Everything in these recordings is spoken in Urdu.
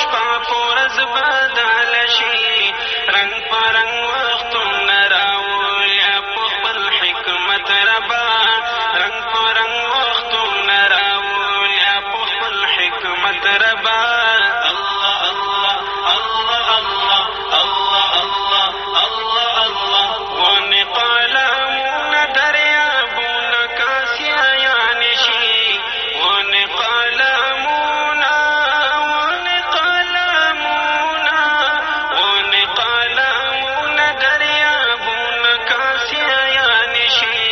شپه په ورځ بدله شي، رنګ په رنګ وختونه راولي په خپل حکمت ربا، رنګ په رنګ وختونه راولي په خپل حکمت ربا. الله الله الله الله الله الله الله الله. ونې قلمونه دریابونه کاسیایان شي، ونې قلمونه ونې قلمونه ونې قلمونه دریابونه کاسیایان شي.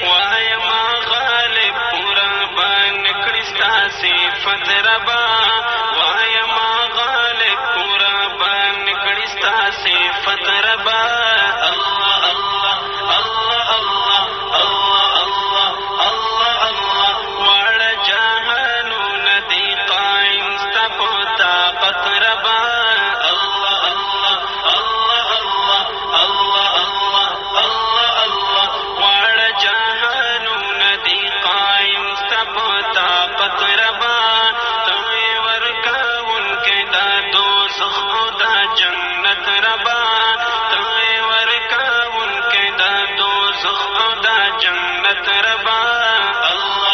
وایم غالب پورا بن کړي ستا صفت ربا، وایم غالب پورا بن کړي ستا صفت ربا. الله الله الله الله الله الله الله الله. واړه جهانونه دي قایم ستا په طاقت ربا. الله الله الله الله الله الله الله الله. واړه جهانونه دي قایم ستا په طاقت ربا. ته ورکوونکی دا دوزخ او دا جنت ربا، ته ورکوونکی دا دوزخ او دا جنت ربا. الله